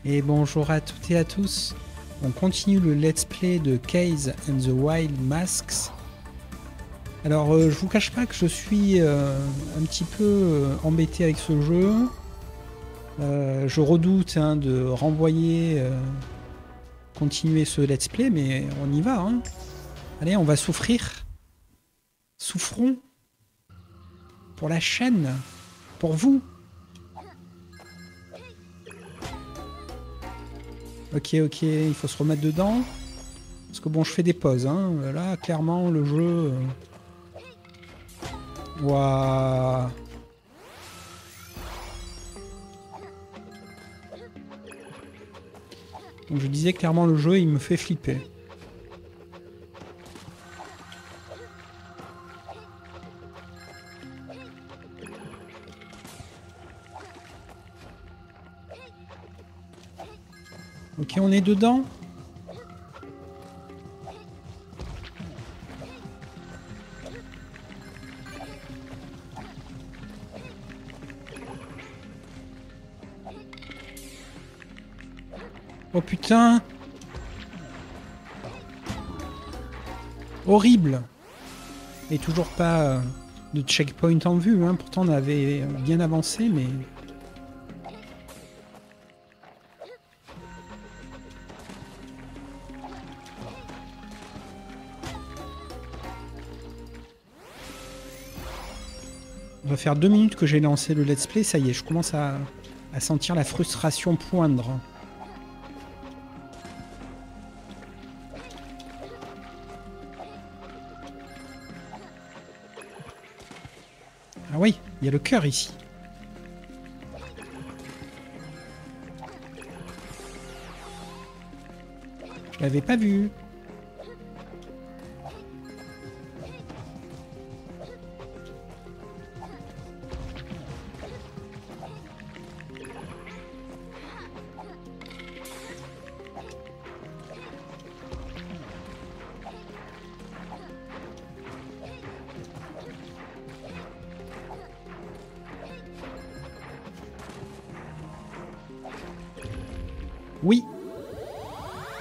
Et bonjour à toutes et à tous. On continue le let's play de Case and the Wild Masks. Alors je vous cache pas que je suis un petit peu embêté avec ce jeu. Je redoute de renvoyer, continuer ce let's play, mais on y va. Hein. Allez, on va souffrir. Souffrons. Pour la chaîne. Pour vous. Ok, il faut se remettre dedans. Parce que bon, je fais des pauses. Hein. Là, clairement, le jeu... Waouh. Donc je disais clairement, le jeu, il me fait flipper. Ok, on est dedans. Oh putain. Horrible. Et toujours pas de checkpoint en vue. Hein. Pourtant, on avait bien avancé, mais... On va faire 2 minutes que j'ai lancé le let's play. Ça y est, je commence à sentir la frustration poindre. Ah oui, il y a le cœur ici. Je l'avais pas vu. Oui.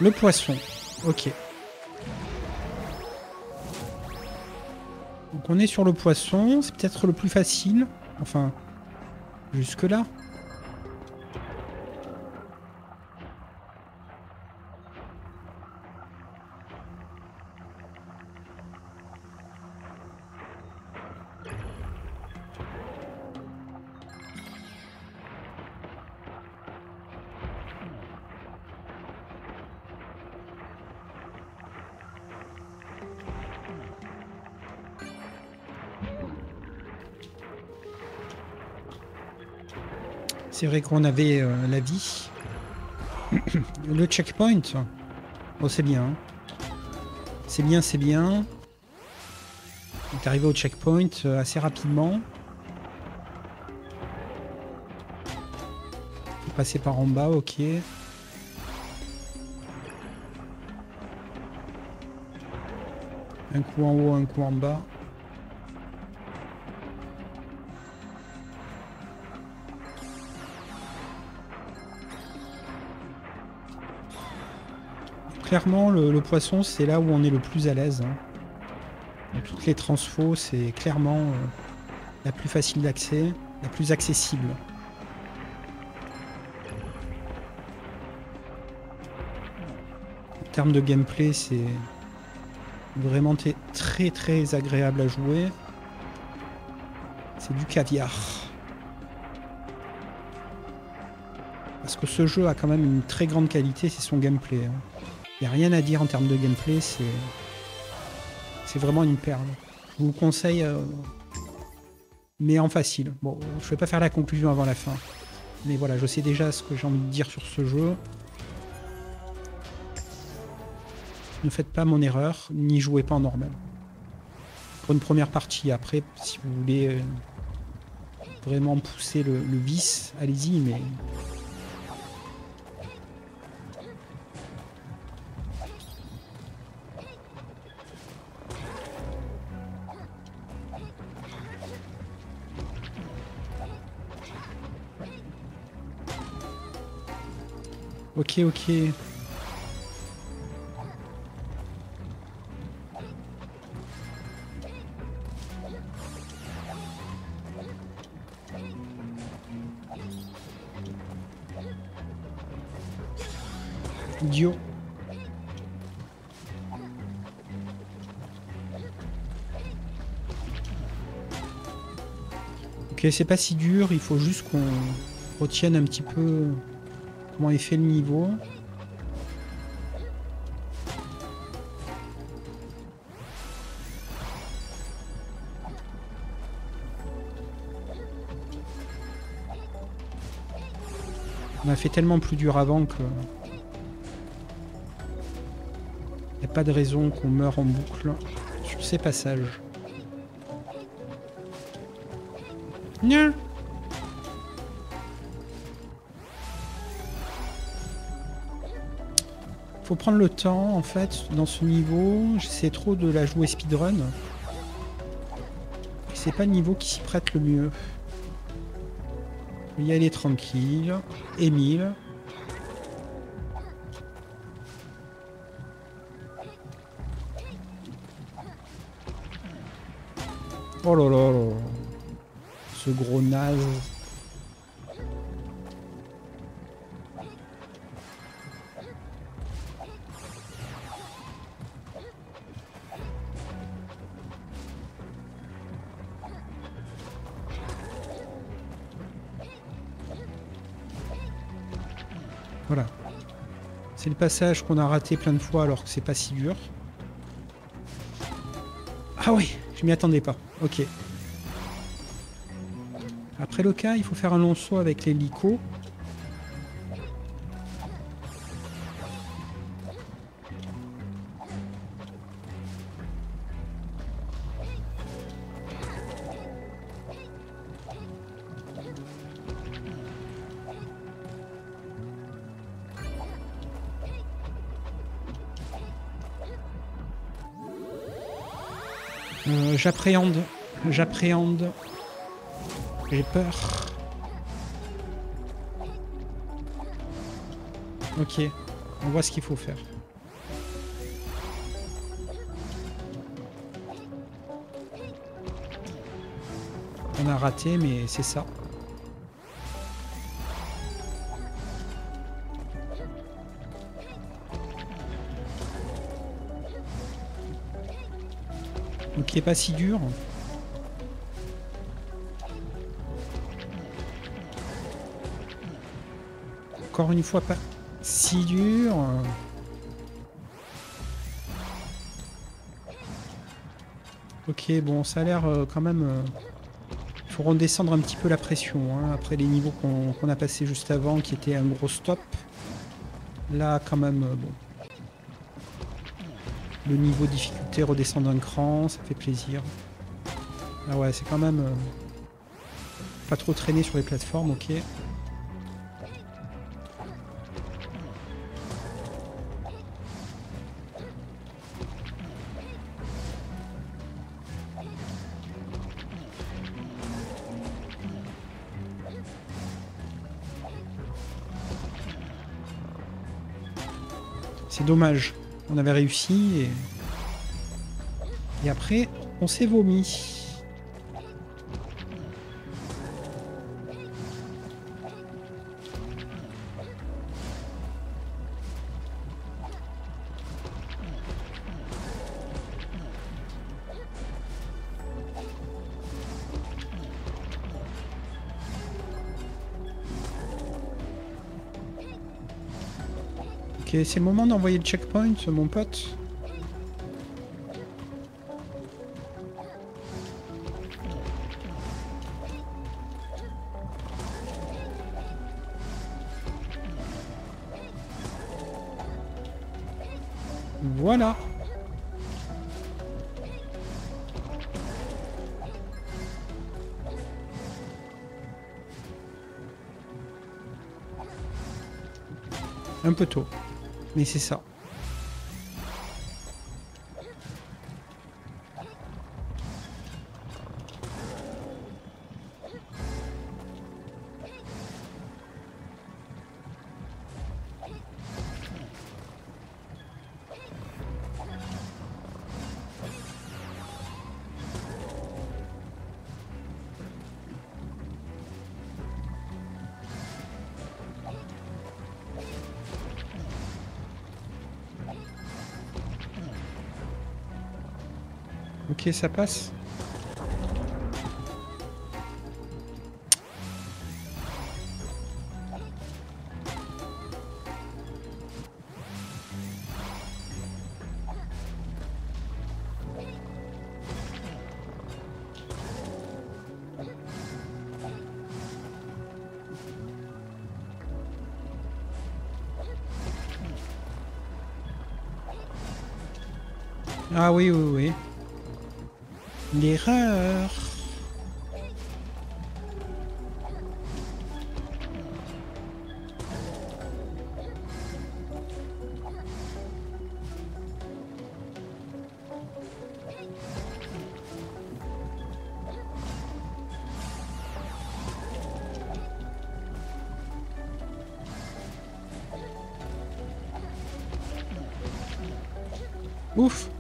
Le poisson. Ok. Donc on est sur le poisson. C'est peut-être le plus facile. Enfin, jusque-là. C'est vrai qu'on avait la vie. Le checkpoint. Oh, c'est bien. Hein. C'est bien, c'est bien. On est arrivé au checkpoint assez rapidement. Faut passer par en bas, ok. Un coup en haut, un coup en bas. Clairement, le poisson, c'est là où on est le plus à l'aise. Hein. Dans toutes les transfos, c'est clairement la plus facile d'accès, la plus accessible. En termes de gameplay, c'est vraiment très très agréable à jouer. C'est du caviar. Parce que ce jeu a quand même une très grande qualité, c'est son gameplay. Hein. Il n'y a rien à dire en termes de gameplay, c'est vraiment une perle. Je vous conseille, mais en facile. Bon, je ne vais pas faire la conclusion avant la fin. Mais voilà, je sais déjà ce que j'ai envie de dire sur ce jeu. Ne faites pas mon erreur, n'y jouez pas en normal. Pour une première partie, après, si vous voulez vraiment pousser le vice, allez-y, mais... Ok, ok. Idiot. Ok, c'est pas si dur, il faut juste qu'on retienne un petit peu comment est fait le niveau. On a fait tellement plus dur avant que... Il n'y a pas de raison qu'on meure en boucle sur ces passages. Non. Faut prendre le temps, en fait, dans ce niveau. J'essaie trop de la jouer speedrun. C'est pas le niveau qui s'y prête le mieux. Faut y aller tranquille. Émile. Oh là là là. Ce gros naze. Voilà. C'est le passage qu'on a raté plein de fois alors que c'est pas si dur. Ah oui, je m'y attendais pas. Ok. Après le cas, il faut faire un long saut avec l'hélico. J'appréhende. J'appréhende. J'ai peur. Ok. On voit ce qu'il faut faire. On a raté, mais c'est ça. Ok, pas si dur. Encore une fois, pas si dur. Ok, bon, ça a l'air quand même... Il faut redescendre un petit peu la pression, hein, après les niveaux qu'on a passé juste avant, qui était un gros stop. Là, quand même, bon... Le niveau difficulté redescend d'un cran, ça fait plaisir. Ah ouais, c'est quand même... pas trop traîner sur les plateformes, ok. C'est dommage. On avait réussi et après, on s'est vomi. Ok, c'est le moment d'envoyer le checkpoint, mon pote. Voilà. Un peu tôt. Mais c'est ça. Ok, ça passe. Ah oui, oui, oui. L'erreur. Ouf.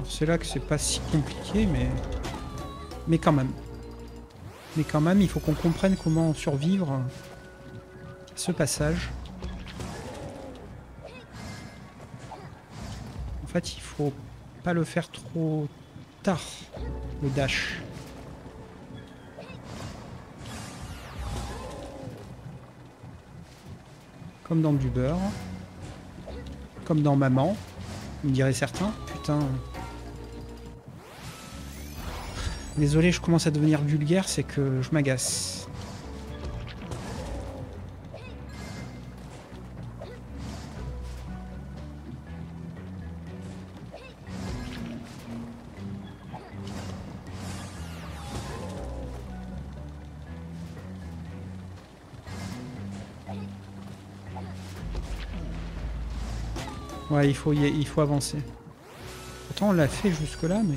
C'est là que c'est pas si compliqué, mais quand même. Mais quand même, il faut qu'on comprenne comment survivre à ce passage. En fait, il faut pas le faire trop tard, le dash. Comme dans du beurre. Comme dans Maman, me diraient certains. Putain. Désolé, je commence à devenir vulgaire, c'est que je m'agace. Ouais, il faut avancer. Pourtant, on l'a fait jusque-là, mais...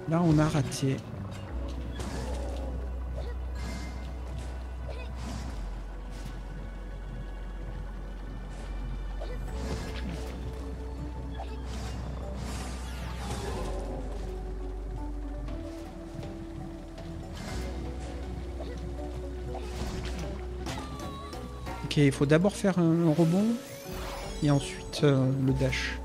Là, on a raté. Ok, il faut d'abord faire un rebond et ensuite le dash.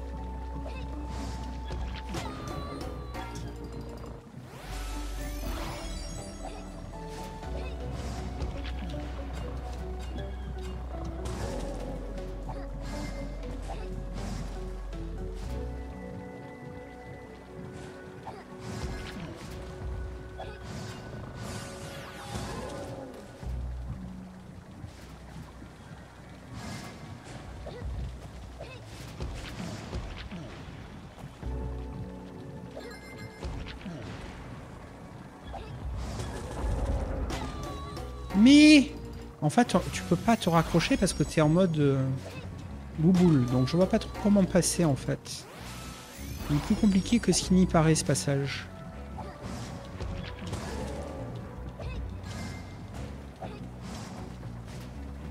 Mais en fait, tu peux pas te raccrocher parce que tu es en mode bouboule. Donc je vois pas trop comment passer en fait. Il est plus compliqué que ce qui n'y paraît ce passage.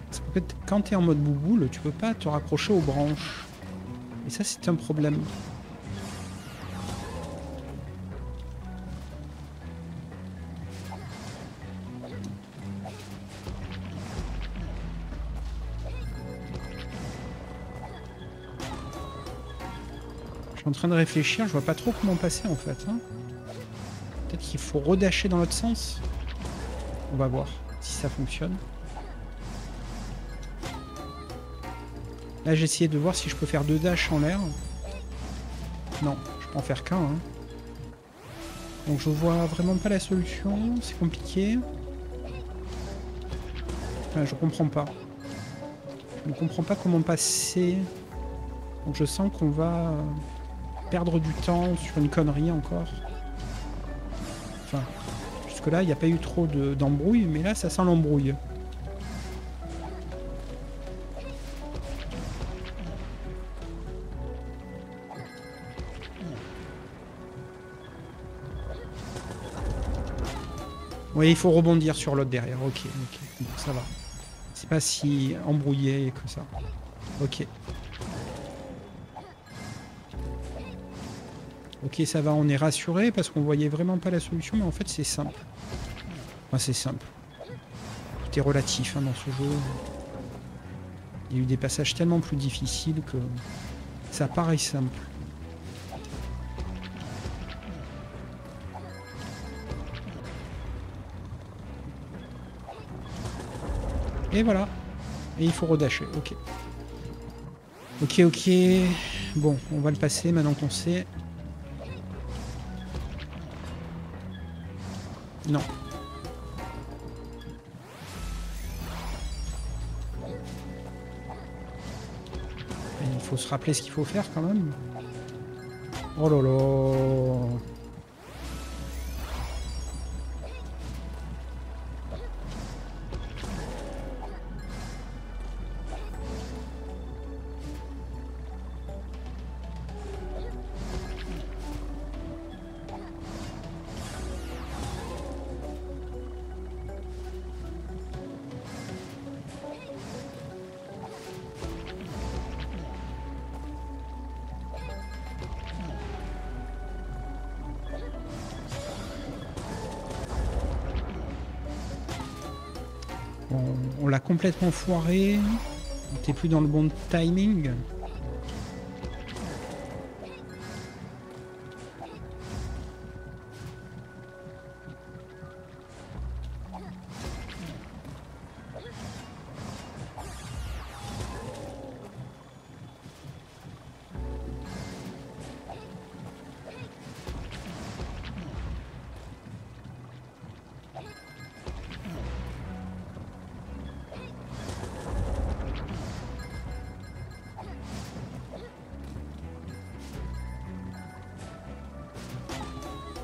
Parce que quand tu es en mode bouboule, tu peux pas te raccrocher aux branches. Et ça, c'est un problème. Je suis en train de réfléchir, je vois pas trop comment passer en fait. Hein. Peut-être qu'il faut redasher dans l'autre sens. On va voir si ça fonctionne. Là, j'ai essayé de voir si je peux faire 2 dashs en l'air. Non, je peux en faire qu'un. Hein. Donc je vois vraiment pas la solution, c'est compliqué. Enfin, je comprends pas. Je ne comprends pas comment passer. Donc je sens qu'on va perdre du temps sur une connerie encore. Enfin, jusque-là, il n'y a pas eu trop d'embrouille, mais là, ça sent l'embrouille. Oui, il faut rebondir sur l'autre derrière. Ok, ok, bon, ça va. C'est pas si embrouillé que ça. Ok. Ok, ça va, on est rassuré parce qu'on voyait vraiment pas la solution, mais en fait c'est simple. Enfin, c'est simple. Tout est relatif hein, dans ce jeu. Il y a eu des passages tellement plus difficiles que... Ça paraît simple. Et voilà. Et il faut redasher. Ok. Ok, ok. Bon, on va le passer maintenant qu'on sait. Non. Il faut se rappeler ce qu'il faut faire quand même. Oh là là. On l'a complètement foiré. On n'était plus dans le bon timing.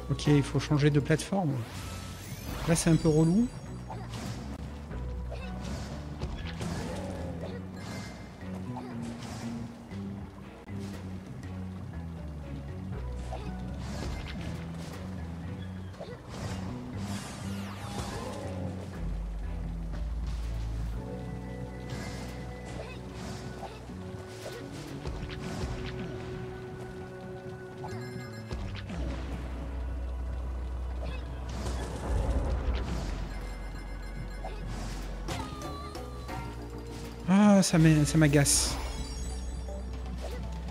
Ok, il faut changer de plateforme. Là, c'est un peu relou. Ah, ça m'agace.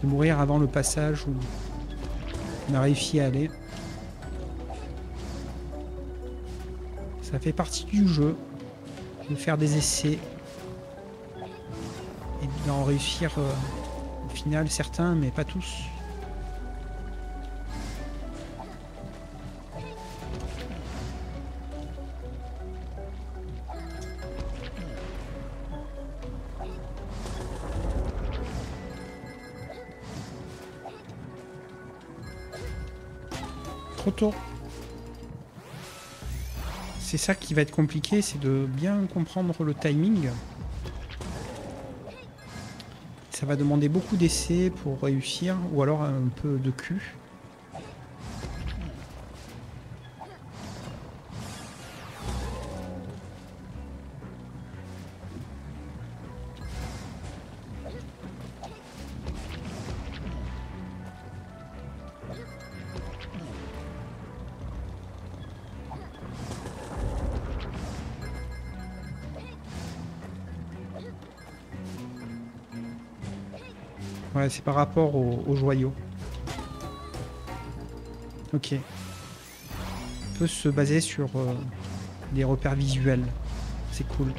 De mourir avant le passage où on a réussi à aller. Ça fait partie du jeu. De faire des essais. Et d'en réussir au final certains, mais pas tous. Trop tôt. C'est ça qui va être compliqué, c'est de bien comprendre le timing. Ça va demander beaucoup d'essais pour réussir, ou alors un peu de cul. Ouais, c'est par rapport au joyau. Ok. On peut se baser sur des repères visuels. C'est cool.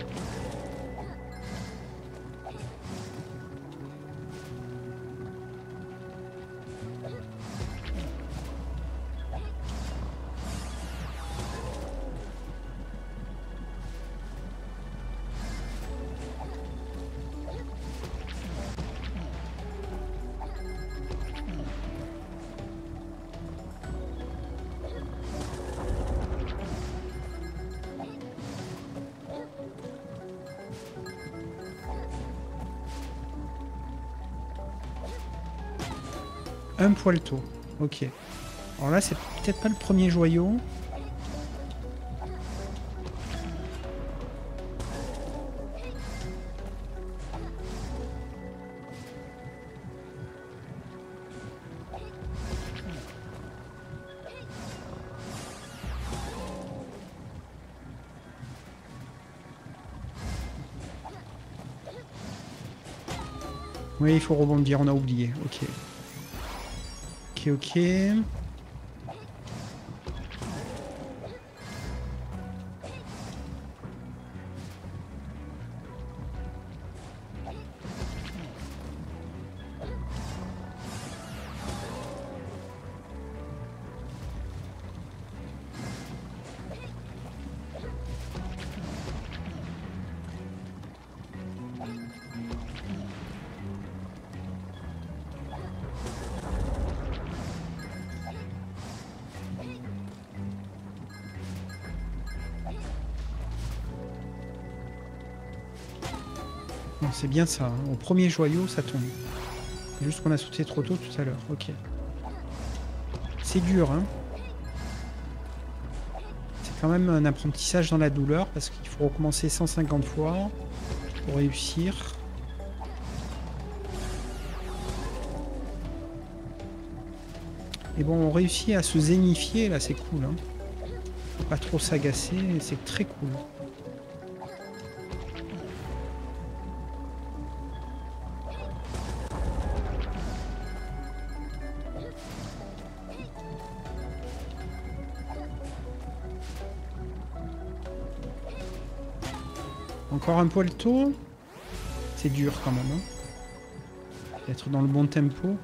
Un poil tôt. Ok. Alors là, c'est peut-être pas le premier joyau. Oui, il faut rebondir, on a oublié. Ok. Ok, ok. C'est bien ça, hein. Au premier joyau, ça tombe. C'est juste qu'on a sauté trop tôt tout à l'heure. Ok. C'est dur, hein. C'est quand même un apprentissage dans la douleur parce qu'il faut recommencer 150 fois pour réussir. Et bon, on réussit à se zénifier, là, c'est cool, hein. Faut pas trop s'agacer, c'est très cool. Encore un poil tôt. C'est dur quand même, hein. D'être dans le bon tempo.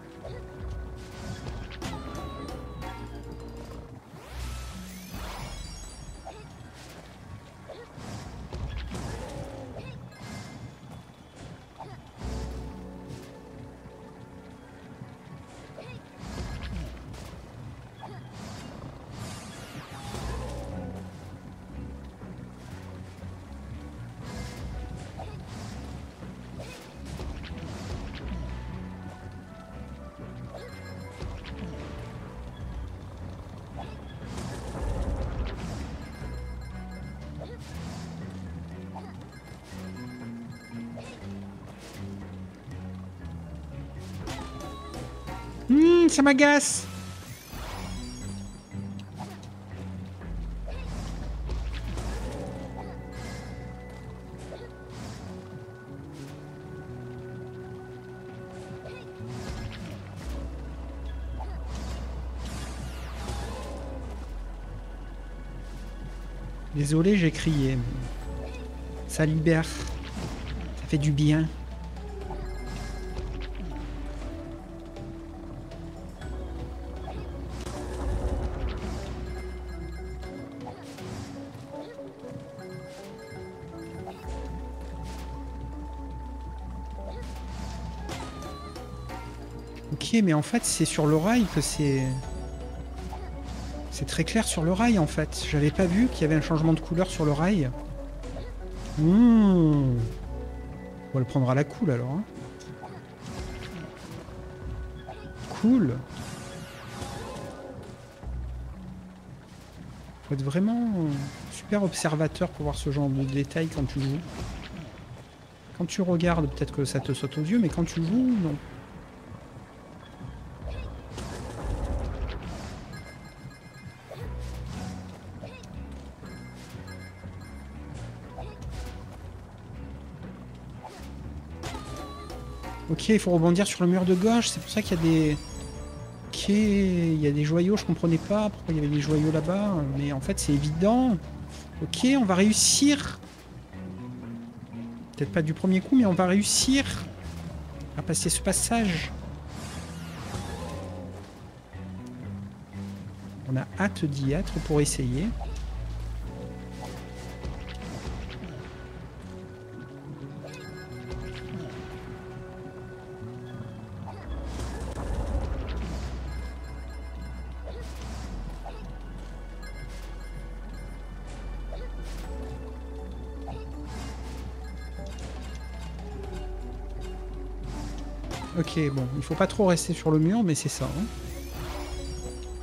Ça m'agace. Désolé, j'ai crié. Ça libère. Ça fait du bien. Ok, mais en fait, c'est sur le rail que c'est... C'est très clair sur le rail, en fait. J'avais pas vu qu'il y avait un changement de couleur sur le rail. On va le prendre à la cool, alors. Hein. Cool. Faut être vraiment super observateur pour voir ce genre de détails quand tu joues. Quand tu regardes, peut-être que ça te saute aux yeux, mais quand tu joues, non. Ok, il faut rebondir sur le mur de gauche, c'est pour ça qu'il y a des... Ok, il y a des joyaux, je comprenais pas pourquoi il y avait des joyaux là-bas, mais en fait c'est évident. Ok, on va réussir. Peut-être pas du premier coup, mais on va réussir à passer ce passage. On a hâte d'y être pour essayer. Ok, bon, il faut pas trop rester sur le mur, mais c'est ça. Hein.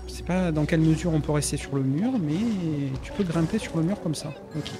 Je sais pas dans quelle mesure on peut rester sur le mur, mais tu peux grimper sur le mur comme ça. Ok.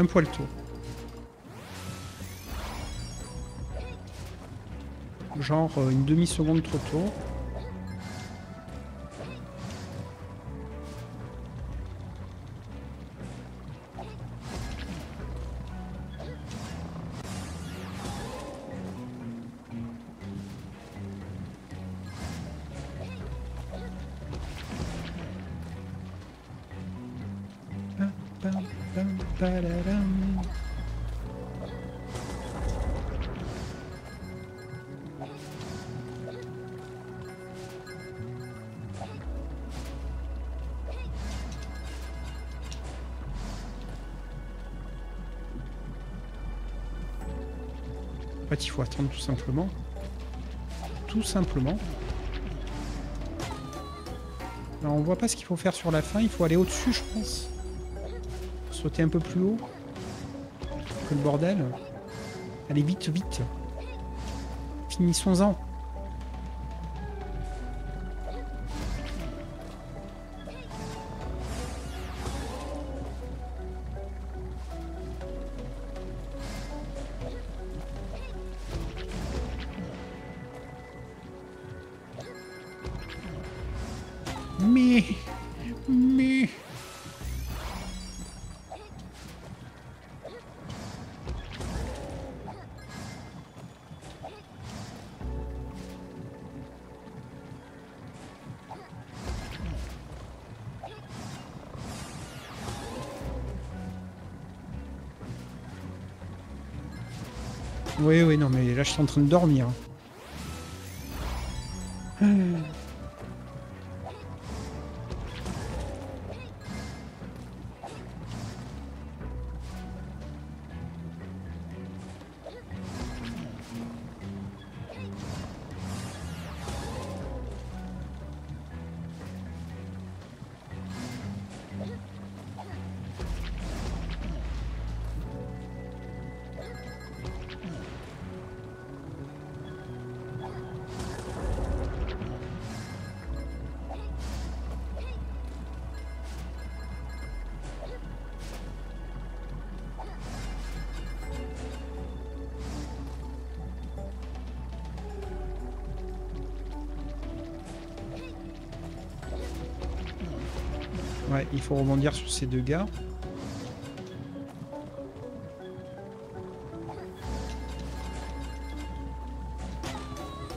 Un poil tôt. Genre une demi-seconde trop tôt. En fait, il faut attendre tout simplement. Tout simplement. Alors, on voit pas ce qu'il faut faire sur la fin. Il faut aller au-dessus, je pense. Sauter un peu plus haut. Que le bordel. Allez, vite, vite. Finissons-en. Mais... Oui, oui, non, mais là, je suis en train de dormir. Ouais, il faut rebondir sur ces deux gars.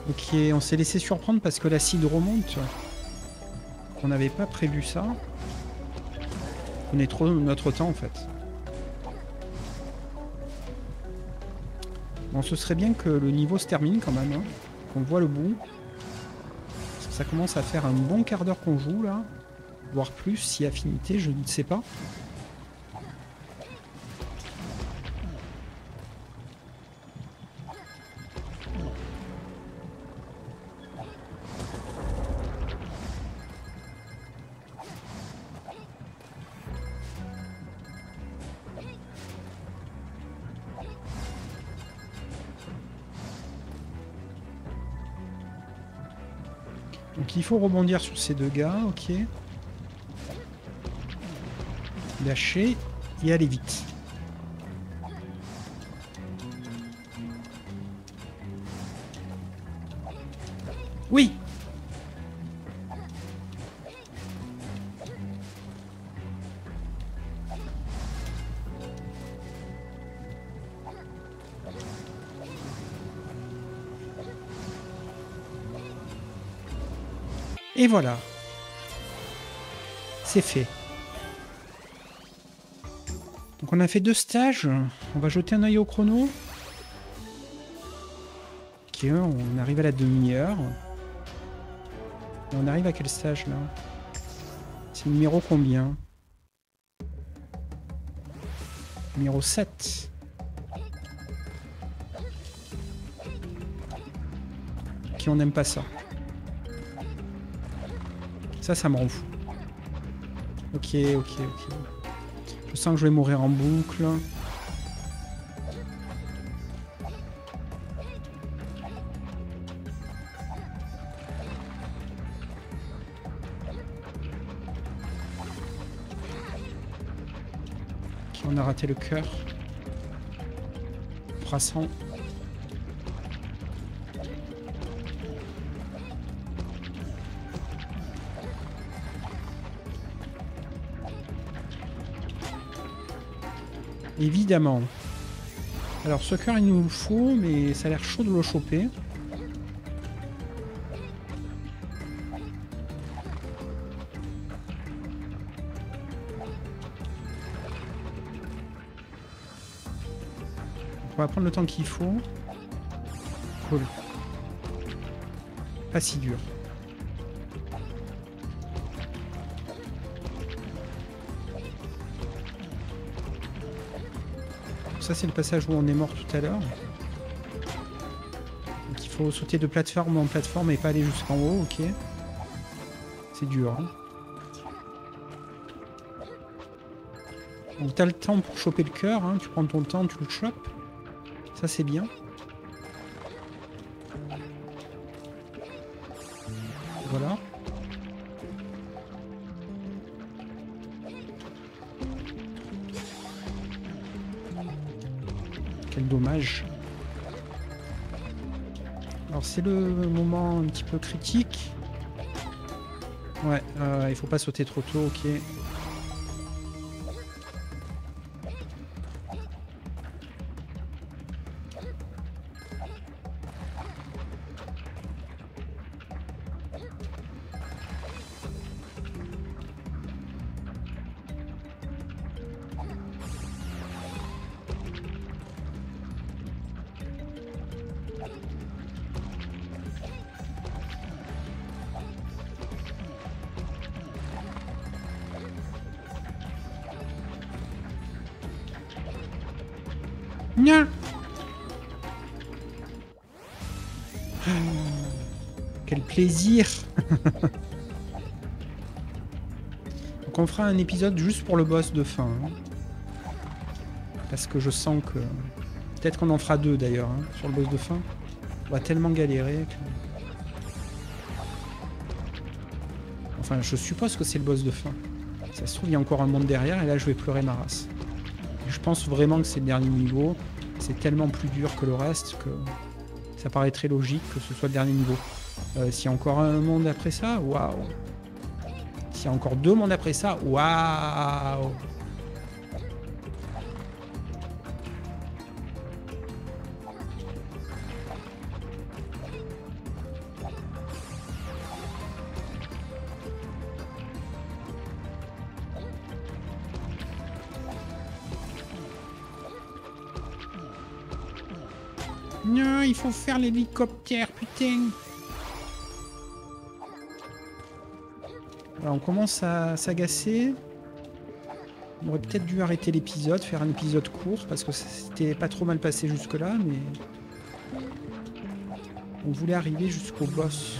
Ok, on s'est laissé surprendre parce que l'acide remonte. On n'avait pas prévu ça. On est trop notre temps en fait. Bon, ce serait bien que le niveau se termine quand même. Hein, qu'on voit le bout. Parce que ça commence à faire un bon quart d'heure qu'on joue là. Voire plus, si affinité, je ne sais pas. Donc il faut rebondir sur ces deux gars, ok. Lâcher et aller vite. Oui. Et voilà. C'est fait. Donc on a fait 2 stages. On va jeter un œil au chrono. Ok, on arrive à la demi-heure. Et on arrive à quel stage là? C'est numéro combien? Numéro 7. Qui on n'aime pas ça. Ça me rend fou. Ok, ok, ok. Je sens que je vais mourir en boucle. Ok, On a raté le cœur. Brassant. Évidemment. Alors ce cœur il nous le faut, mais ça a l'air chaud de le choper. On va prendre le temps qu'il faut. Cool. Pas si dur. Ça c'est le passage où on est mort tout à l'heure. Donc il faut sauter de plateforme en plateforme et pas aller jusqu'en haut, ok. C'est dur. Hein. Donc t'as le temps pour choper le cœur, hein. Tu prends ton temps, tu le chopes. Ça c'est bien. Voilà. Quel dommage. Alors c'est le moment un petit peu critique. Ouais, il faut pas sauter trop tôt, ok. Nya. Quel plaisir. Donc on fera un épisode juste pour le boss de fin. Hein. Parce que je sens que... Peut-être qu'on en fera deux d'ailleurs, hein, sur le boss de fin. On va tellement galérer que... Enfin, je suppose que c'est le boss de fin. Ça se trouve, il y a encore un monde derrière et là je vais pleurer ma race. Je pense vraiment que c'est le dernier niveau. C'est tellement plus dur que le reste que ça paraît très logique que ce soit le dernier niveau. S'il y a encore un monde après ça, waouh. S'il y a encore deux mondes après ça, waouh. Non, il faut faire l'hélicoptère, putain. Alors, on commence à s'agacer. On aurait peut-être dû arrêter l'épisode, faire un épisode court, parce que c'était pas trop mal passé jusque-là, mais... On voulait arriver jusqu'au boss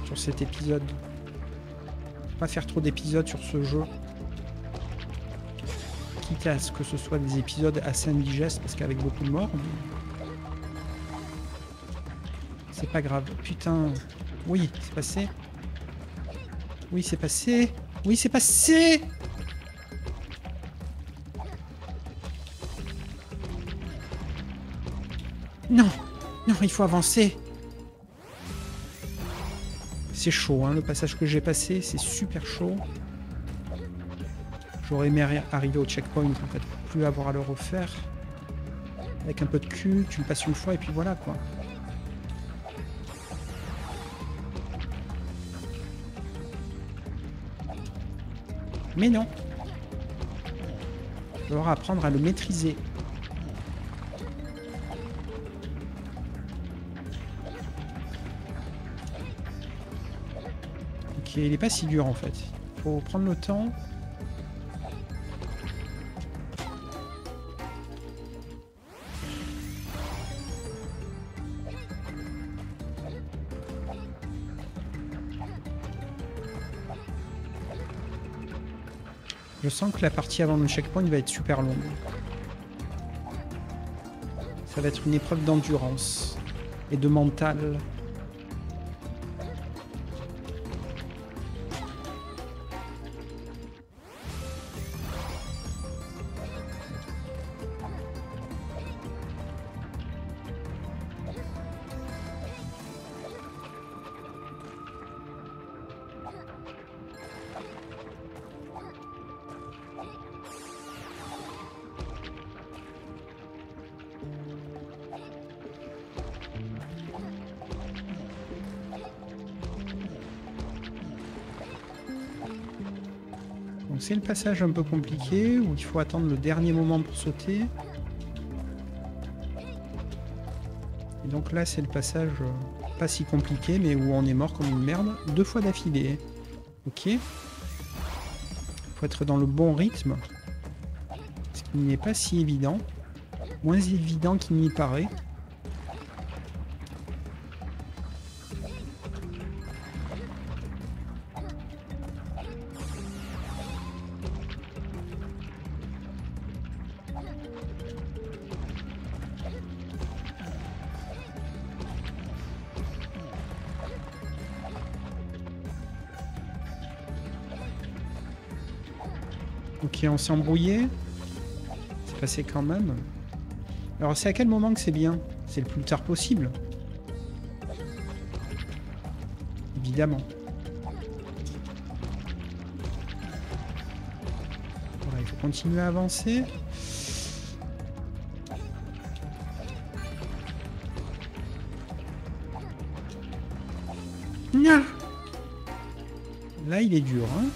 sur cet épisode. Pas faire trop d'épisodes sur ce jeu. Quitte à ce que ce soit des épisodes assez indigestes, parce qu'avec beaucoup de morts... C'est pas grave. Putain. Oui, c'est passé. Oui, c'est passé. Oui, c'est passé. Non. Non, il faut avancer. C'est chaud, hein, le passage que j'ai passé. C'est super chaud. J'aurais aimé arriver au checkpoint, en fait. Plus avoir à le refaire. Avec un peu de cul, tu le passes une fois et puis voilà, quoi. Mais non. Il va falloir apprendre à le maîtriser. Ok, il est pas si dur en fait. Faut prendre le temps. Je sens que la partie avant le checkpoint va être super longue. Ça va être une épreuve d'endurance et de mental. Donc c'est le passage un peu compliqué où il faut attendre le dernier moment pour sauter. Et donc là c'est le passage pas si compliqué mais où on est mort comme une merde 2 fois d'affilée. Ok. Faut être dans le bon rythme. Ce qui n'est pas si évident. Moins évident qu'il n'y paraît. Ok, on s'est embrouillé. C'est passé quand même. Alors c'est à quel moment que c'est bien? C'est le plus tard possible. Évidemment. Voilà, il faut continuer à avancer. Là il est dur, hein.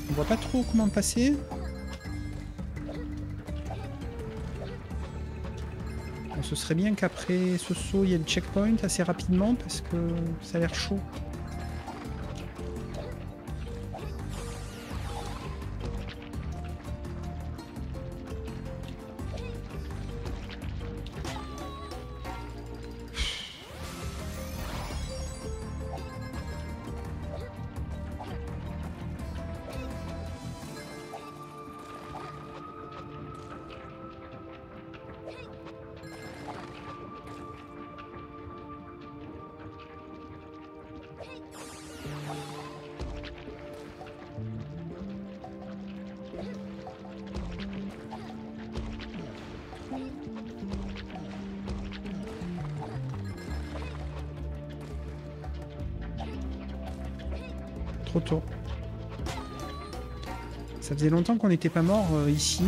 On voit pas trop comment passer. Bon, ce serait bien qu'après ce saut il y ait le checkpoint assez rapidement parce que ça a l'air chaud. Trop tôt. Ça faisait longtemps qu'on n'était pas mort ici.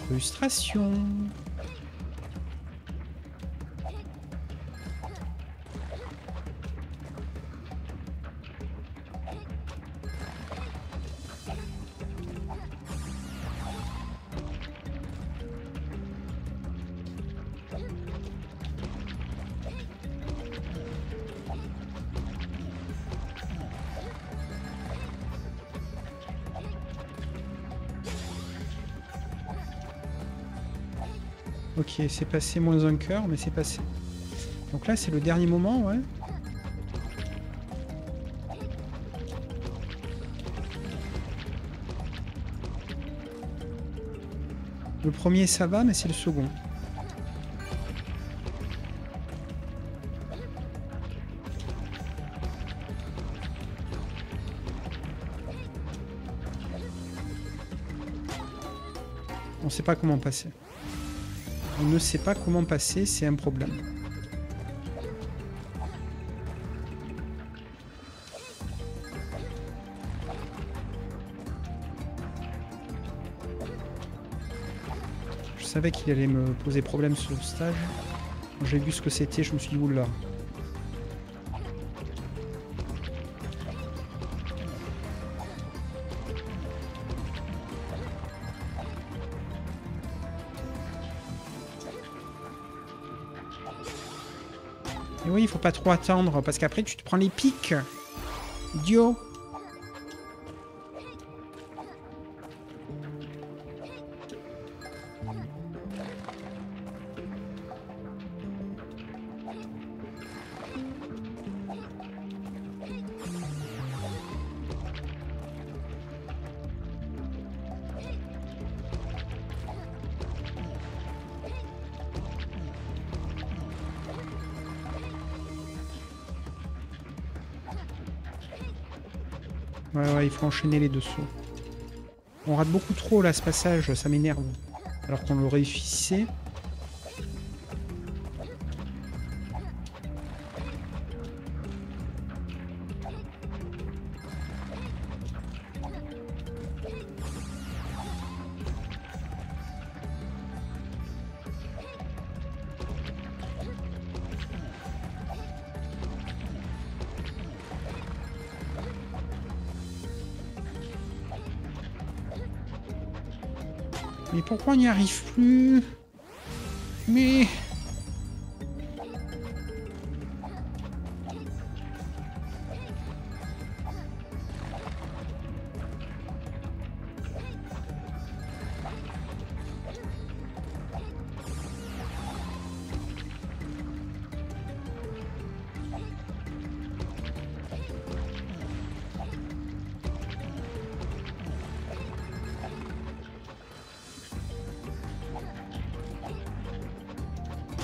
Frustration. Ok, c'est passé moins un cœur, mais c'est passé. Donc là, c'est le dernier moment, ouais. Le premier, ça va, mais c'est le second. On ne sait pas comment passer. On ne sait pas comment passer, c'est un problème. Je savais qu'il allait me poser problème sur le stage. Quand j'ai vu ce que c'était, je me suis dit oula. Et oui, il faut pas trop attendre, parce qu'après tu te prends les pics. Idiot. Ouais, il faut enchaîner les deux sauts. On rate beaucoup trop là ce passage, ça m'énerve. Alors qu'on le réussissait. Mais pourquoi on n'y arrive plus? Mais...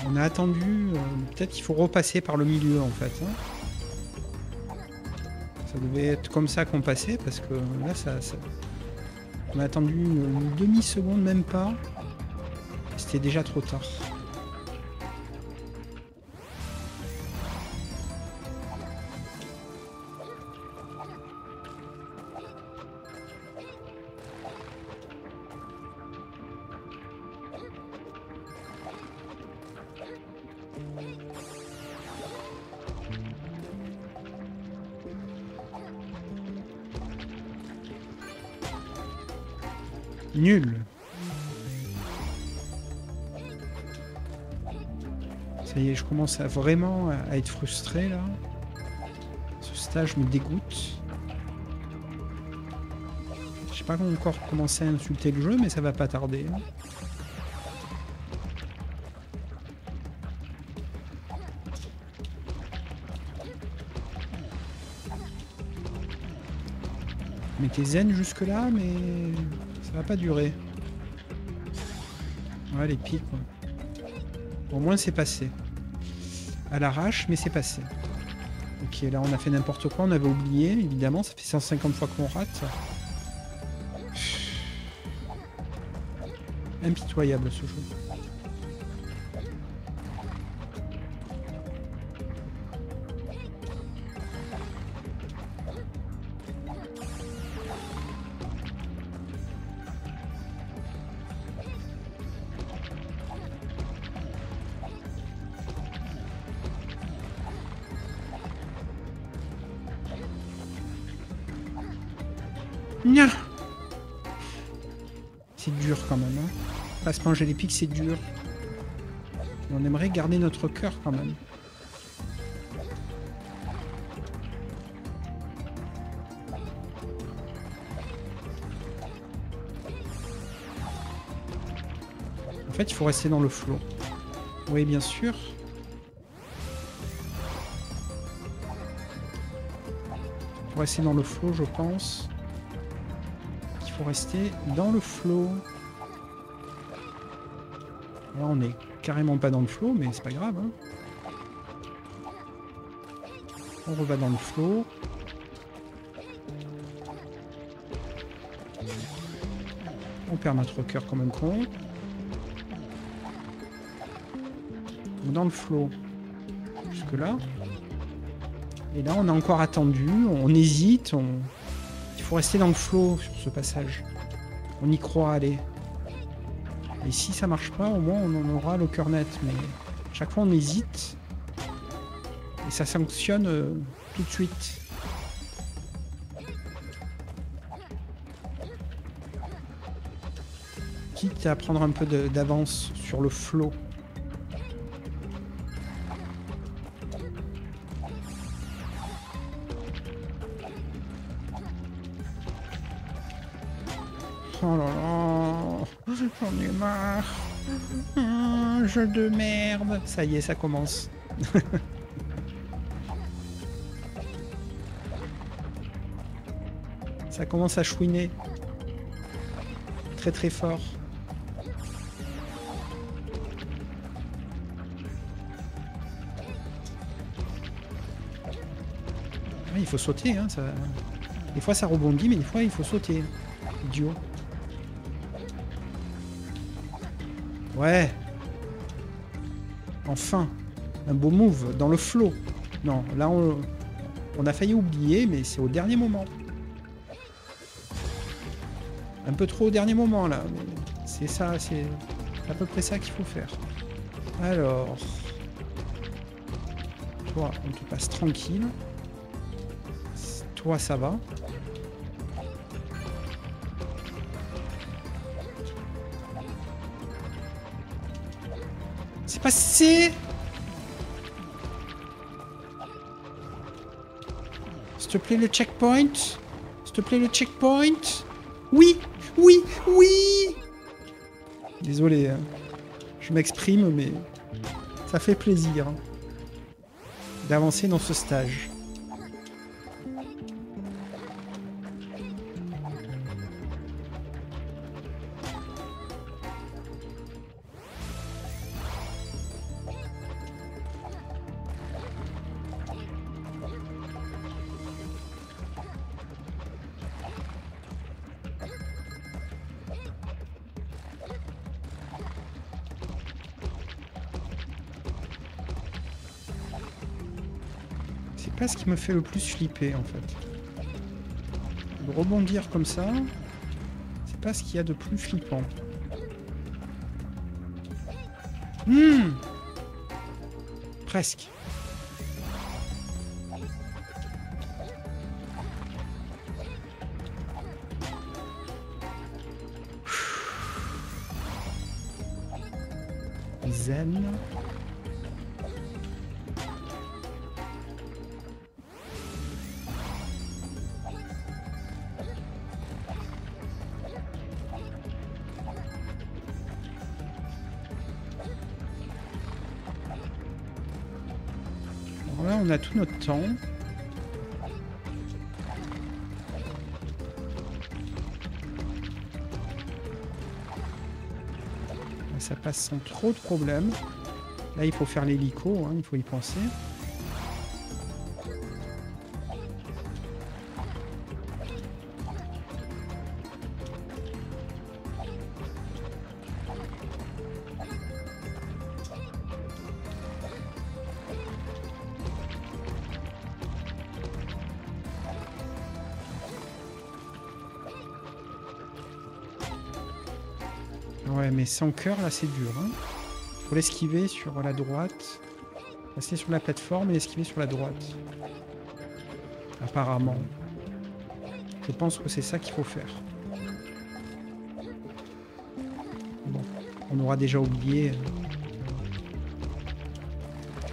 On a attendu, peut-être qu'il faut repasser par le milieu en fait. Hein. Ça devait être comme ça qu'on passait parce que là on a attendu une demi-seconde, même pas. C'était déjà trop tard. Nul. Ça y est, je commence à vraiment à être frustré là. Ce stage me dégoûte. Je sais pas encore commencer à insulter le jeu, mais ça va pas tarder. Mais t'es zen jusque là, mais ça va pas durer. Ouais, les pics, quoi. Au moins c'est passé. À l'arrache, mais c'est passé. Ok, là on a fait n'importe quoi, on avait oublié, évidemment, ça fait 150 fois qu'on rate. Impitoyable ce jeu. C'est dur quand même. Hein. Pas se manger les pics, c'est dur. Et on aimerait garder notre cœur quand même. En fait, il faut rester dans le flot. Oui, bien sûr. Il faut rester dans le flot, je pense. Il faut rester dans le flot. Là, on est carrément pas dans le flot, mais c'est pas grave. Hein. On reva dans le flot. On perd notre cœur comme un con. Dans le flot. Jusque là. Et là, on a encore attendu. On hésite. Il faut rester dans le flot sur ce passage. On y croit, allez. Et si ça marche pas, au moins on en aura le cœur net. Mais chaque fois on hésite. Et ça sanctionne tout de suite. Quitte à prendre un peu d'avance sur le flot. Oh là là, j'en ai marre. Jeu de merde. Ça y est, ça commence. Ça commence à chouiner. Très très fort. Ah, il faut sauter, hein, ça... Des fois ça rebondit, mais des fois il faut sauter. Idiot. Ouais. Enfin. Un beau move dans le flow. Non, là on a failli oublier, mais c'est au dernier moment. Un peu trop au dernier moment là. C'est ça, c'est à peu près ça qu'il faut faire. Alors. Toi, on te passe tranquille. Toi, ça va. C'est passé. S'il te plaît, le checkpoint. S'il te plaît, le checkpoint. Oui, oui, oui. Désolé, hein. Je m'exprime, mais ça fait plaisir hein, d'avancer dans ce stage. C'est pas ce qui me fait le plus flipper en fait. De rebondir comme ça, c'est pas ce qu'il y a de plus flippant. Presque. Zen. Alors là, on a tout notre temps. Ça passe sans trop de problèmes. Là, il faut faire l'hélico, hein, il faut y penser. Ouais, mais sans cœur, là, c'est dur. Hein. Faut l'esquiver sur la droite. Passer sur la plateforme et l'esquiver sur la droite. Apparemment. Je pense que c'est ça qu'il faut faire. Bon, on aura déjà oublié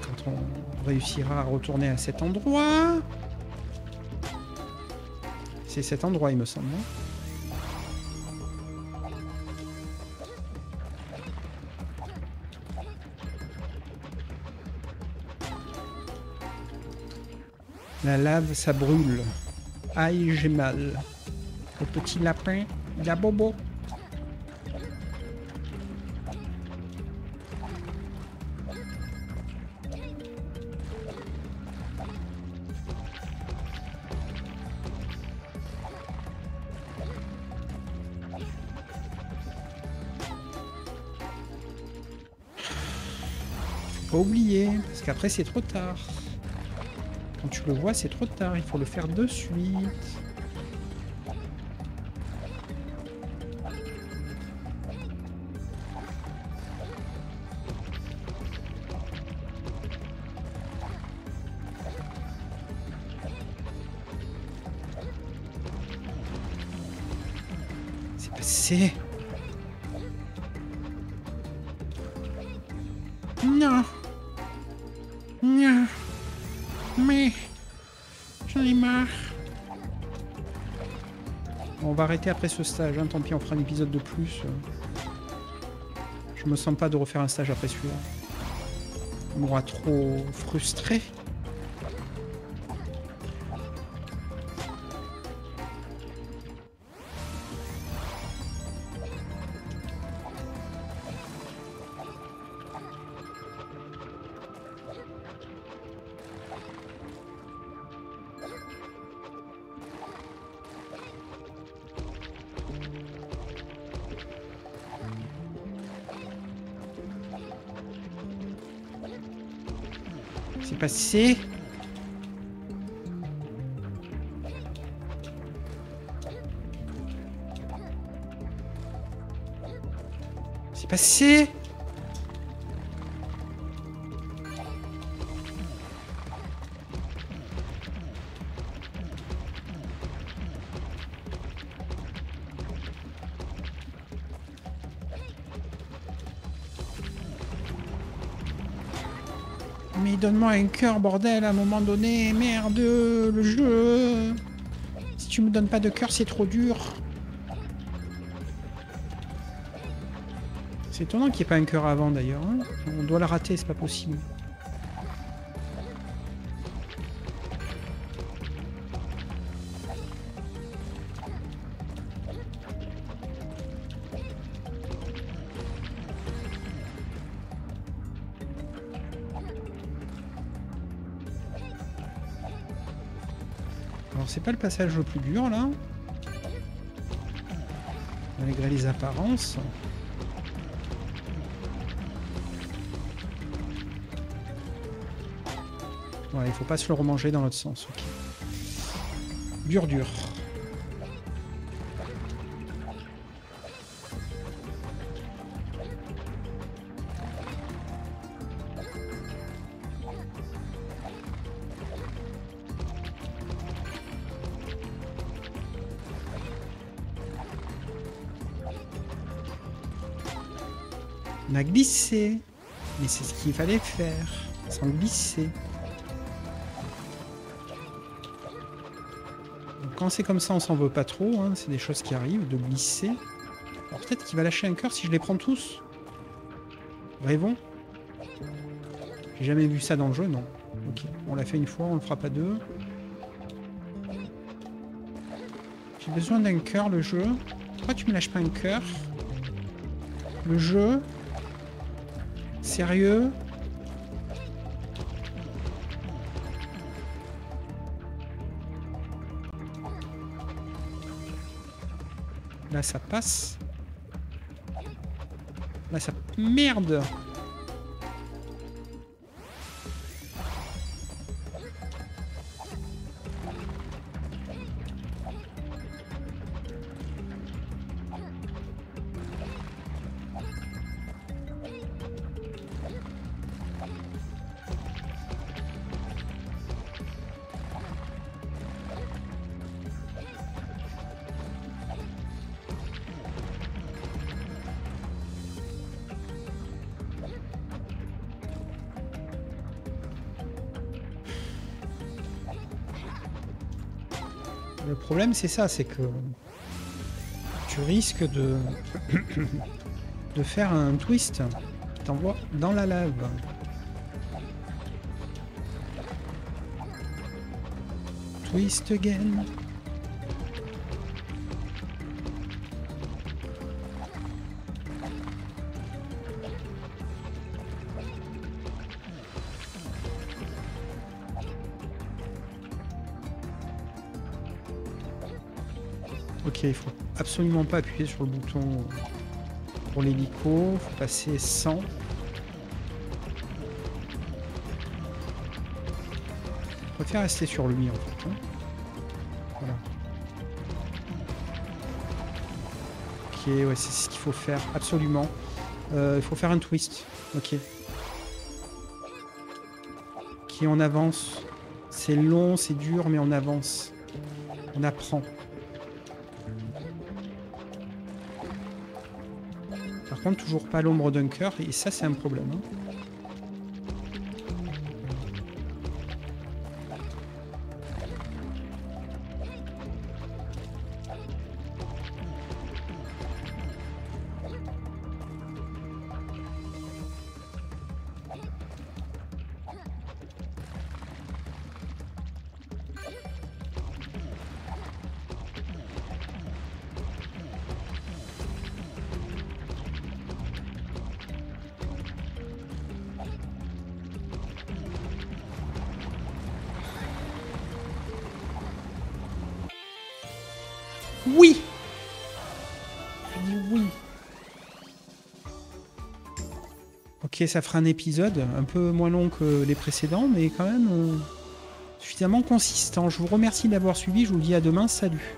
quand on réussira à retourner à cet endroit. C'est cet endroit, il me semble. Hein. La lave, ça brûle. Aïe, j'ai mal. Le petit lapin, il a bobo. Faut pas oublier, parce qu'après c'est trop tard. Quand tu le vois, c'est trop tard. Il faut le faire de suite. C'est passé. Non. Non. Mais j'en ai marre. On va arrêter après ce stage, hein. Tant pis, on fera un épisode de plus. Je me sens pas de refaire un stage après celui-là. On m'aura trop frustré. C'est passé. C'est passé. Mais donne-moi un cœur, bordel, à un moment donné. Merde, le jeu. Si tu me donnes pas de cœur, c'est trop dur. C'est étonnant qu'il n'y ait pas un cœur avant, d'ailleurs. Hein. On doit le rater, c'est pas possible. Alors c'est pas le passage le plus dur là, malgré les apparences. Ouais, il faut pas se le remanger dans l'autre sens. Okay. Dur. On a glissé. Mais c'est ce qu'il fallait faire. Sans glisser. Donc quand c'est comme ça, on s'en veut pas trop. Hein. C'est des choses qui arrivent, de glisser. Alors peut-être qu'il va lâcher un cœur si je les prends tous. Rêvons. J'ai jamais vu ça dans le jeu, non. Ok, on l'a fait une fois, on le fera pas deux. J'ai besoin d'un cœur, le jeu. Pourquoi tu me lâches pas un cœur? Le jeu. Sérieux? Là, ça passe. Là, ça... Merde! Le problème, c'est ça, c'est que tu risques de de faire un twist qui t'envoie dans la lave. Twist again. Ok, il faut absolument pas appuyer sur le bouton pour l'hélico, faut passer sans. Je préfère rester sur lui en fait. Hein. Voilà. Ok, ouais, c'est ce qu'il faut faire, absolument. Il faut faire un twist. Ok. Ok, on avance. C'est long, c'est dur, mais on avance. On apprend. Par contre, toujours pas l'ombre d'un cœur, et ça, c'est un problème. Hein. Oui! Je dis oui. Ok, ça fera un épisode un peu moins long que les précédents, mais quand même suffisamment consistant. Je vous remercie d'avoir suivi, je vous dis à demain, salut!